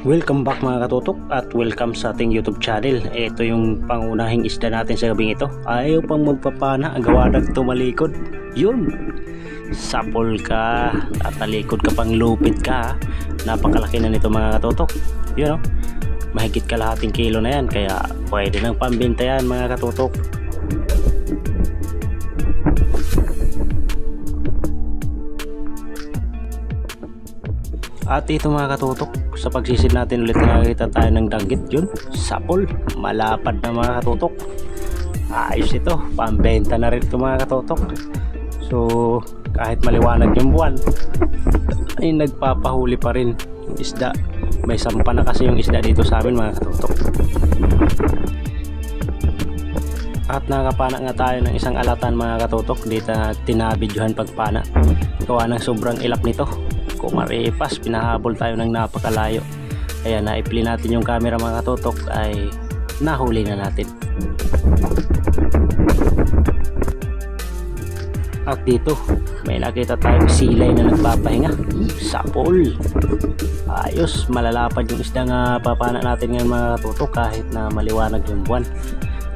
Welcome back mga katutok at welcome sa ating YouTube channel. Ito yung pangunahing isda natin sa gabing ito. Ayaw pang magpapana, gawa nagtumalikod. Yun, sapol ka, tatalikod ka pang lupit ka. Napakalaki na nito mga katutok. Yun, mahigit kalahating kilo na yan, kaya pwede nang pambenta yan mga katutok. At ito mga katutok, sa pagsisid natin ulit nakakita tayo ng danggit. Yun, sapol, malapad na mga katutok. Ayos ito, pambenta na rin ito mga katutok. So kahit maliwanag yung buwan ay nagpapahuli pa rin yung isda. May sampa na kasi yung isda dito sa amin mga katutok. At nakapana nga tayo ng isang alatan mga katutok. Dito tinabidyohan pagpana, gawa ng sobrang ilap nito. Kumaripas, pinahabol tayo ng napakalayo, kaya naipli natin yung camera mga katutok, ay nahuli na natin. At dito may nakita tayong silay na nagpapahinga, sapol. Ayos, malalapad yung isda nga papana natin ngayon mga katutok kahit na maliwanag yung buwan.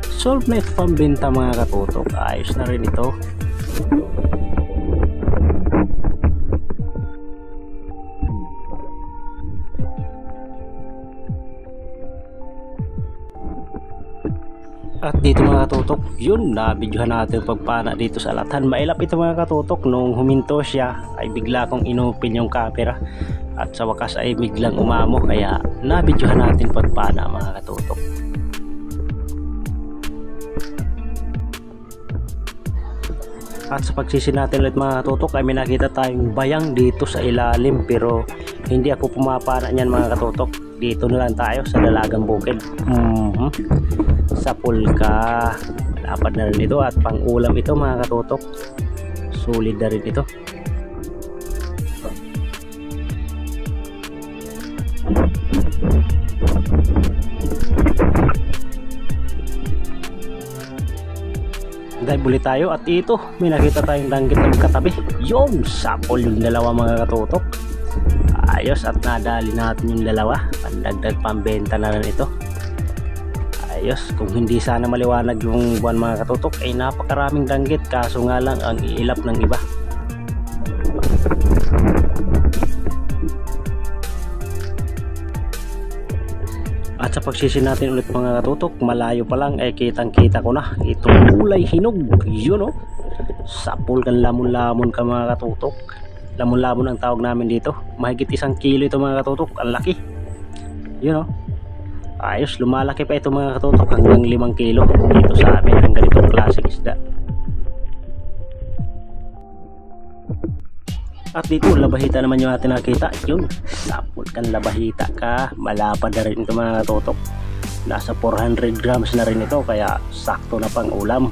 Solve na ito pambenta mga katutok, ayos na rin ito. At dito mga katutok, yun, nabidyohan natin pagpana dito sa alatan. Mailap ito mga katutok. Nung huminto siya ay bigla kong inupin yung camera at sa wakas ay biglang umamo, kaya nabidyohan natin pagpana mga katutok. At sa pagsisid natin ulit mga katutok ay may nakita tayong bayang dito sa ilalim, pero hindi ako pumapana niyan mga katutok. Dito na lang tayo sa dalagang bukid. Sapol ka, lapad na rin ito at pang ulam ito mga katutok. Solid na rin ito. Dive ulit tayo at ito may nakita tayong danggit ng katabi. Yun, sapol yung dalawa mga katutok. Ayos, at nadali natin yung dalawa. Pandagdag pambenta na rin ito. Ayos, kung hindi sana maliwanag yung buwan mga katutok ay napakaraming danggit, kaso nga lang ang iilap ng iba. At sa pagsisid natin ulit mga katutok, malayo pa lang ay kitang kita ko na itong kulay hinog. Yun o, sapol kan lamon-lamon ka mga katutok. Lamon-lamon ang tawag namin dito. Mahigit 1 kilo ito mga katutok, ang laki. Yun o, ayos, lumalaki pa ito mga katutok hanggang 5 kilo dito sa amin ang ganitong klaseng isda. At dito labahita naman yung atin nakita. Yun, sapol kan labahita ka, malapad na rin ito mga katutok. Nasa 400 grams na rin ito, kaya sakto na pang ulam.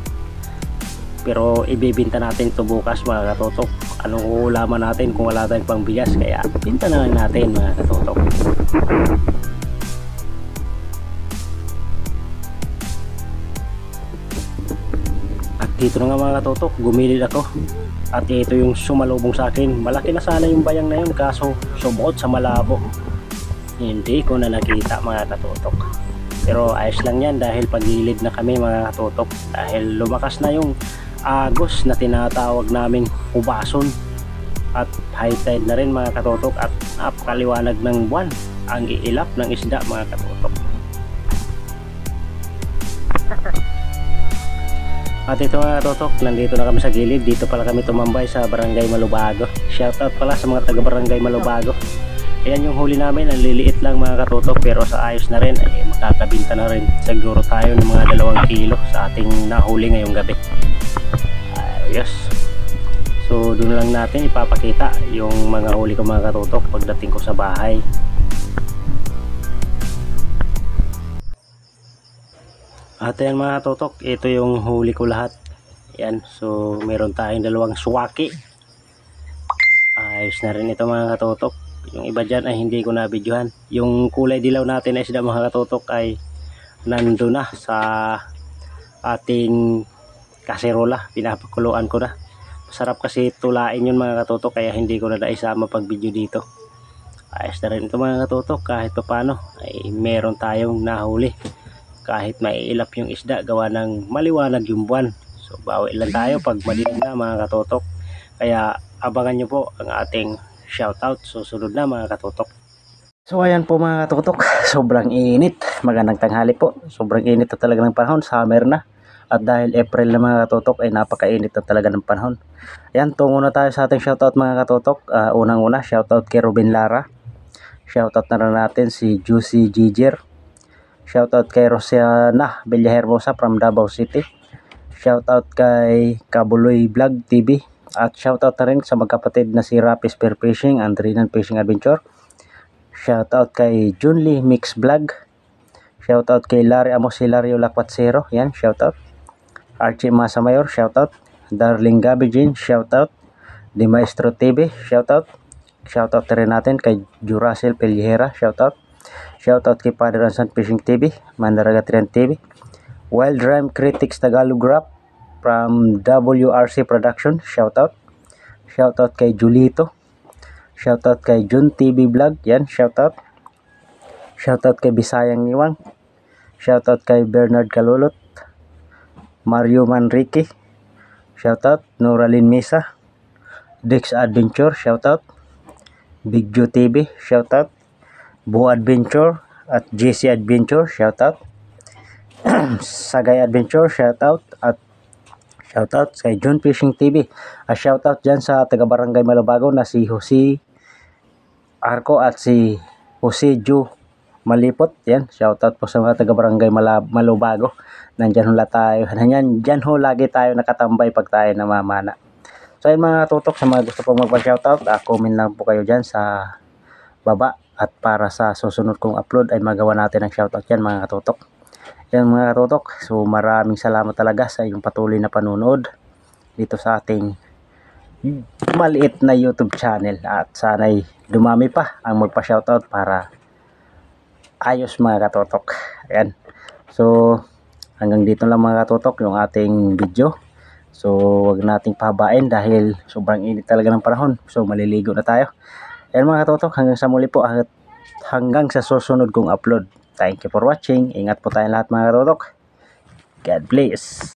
Pero ibibinta natin ito bukas mga katutok. Anong uulaman natin kung wala tayong pang bigas, kaya binta na lang natin mga katutok. Dito na nga mga katutok, gumilid ako at ito yung sumalubong sa akin. Malaki na sana yung bayang na yun, kaso sumuot sa malabo, hindi ko na nakita mga katutok. Pero ayos lang yan dahil pagilid na kami mga katutok, dahil lumakas na yung agos na tinatawag naming ubason at high tide na rin mga katutok, at napakaliwanag ng buwan ang iilap ng isda mga katutok. At ito mga katutok, nandito na kami sa gilid. Dito pala kami tumambay sa Barangay Malubago. Shoutout pala sa mga taga Barangay Malubago. Ayan yung huli namin, ang liliit lang mga katutok, pero sa ayos na rin ay makakabinta na rin siguro tayo ng mga 2 kilo sa ating nahuli ngayong gabi. Ayos. So doon lang natin ipapakita yung mga huli ko mga katutok pagdating ko sa bahay. At ayan mga katutok, ito yung huli ko lahat. Ayan, so meron tayong 2 suwaki. Ayos na rin ito mga katutok. Yung iba dyan ay hindi ko nabidyohan. Yung kulay dilaw natin ay sila mga katutok ay nandun na sa ating kaserola. Pinapakuluan ko na. Masarap kasi tulain yun mga katutok, kaya hindi ko na naisama pag video dito. Ayos na rin ito mga katutok, kahit pa paano ay meron tayong nahuli. Kahit maiilap yung isda gawa ng maliwanag yung buwan. So bawi lang tayo pag madilim na mga katutok. Kaya abangan nyo po ang ating shoutout susunod na mga katutok. So ayan po mga katutok, sobrang init. Magandang tanghali po. Sobrang init na talaga ng panahon, summer na. At dahil April na mga katutok ay napakainit na talaga ng panahon. Ayan, tungo na tayo sa ating shoutout mga katutok. Unang-una, shoutout kay Robin Lara. Shoutout na rin natin si Juicy Giger. Shoutout kay Rosiana Villahermosa from Davao City. Shoutout kay Kabuloy Vlog TV. At shoutout na rin sa magkapatid na si Rapis Spear Fishing and Rinan Fishing Adventure. Shoutout kay Junli Mix Vlog. Shoutout kay Larry Amos Hilario Lakwatsero. Yan, shoutout. Archie Masamayor, shoutout. Darling Gabi Jean, shoutout. Di Maestro TV, shoutout. Shoutout na rin natin kay Juracil Pellihera, shoutout. Shoutout kay Father Anson Fishing TV, Mandaraga Trian TV. Wild Rhyme Critics Tagalog Rap from WRC Production, shoutout. Shoutout kay Julito. Shoutout kay Jun TV Vlog, yan, shoutout. Shoutout kay Bisayang Niwang. Shoutout kay Bernard Kalulot. Mario Manrique, shoutout. Noraline Mesa. Dix Adventure, shoutout. Big Joe TV, shoutout. Bo Adventure at JC Adventure, shoutout. Sagay Adventure, shoutout. At shoutout kay John Fishing TV. Shoutout dyan sa taga Barangay Malabago na si Jose Arco at si Jose Ju Malipot. Yan, shoutout po sa mga taga Barangay Malabago. Nandyan hula tayo. Dyan ho lagi tayo nakatambay pag tayo namamana. So ayun mga tutok, sa mga gusto pong magpa-shoutout, comment lang po kayo dyan sa baba. At para sa susunod kong upload ay magawa natin ang shoutout yan mga katutok. Yan mga katutok, so maraming salamat talaga sa inyong patuloy na panunood dito sa ating maliit na YouTube channel. At sana'y dumami pa ang magpa-shoutout para ayos mga katutok. Ayan, so hanggang dito lang mga katutok yung ating video. So wag nating pahabain dahil sobrang init talaga ng panahon. So maliligo na tayo. Ayan mga katutok, hanggang sa muli po at hanggang sa susunod kong upload. Thank you for watching. Ingat po tayong lahat mga katutok. God bless.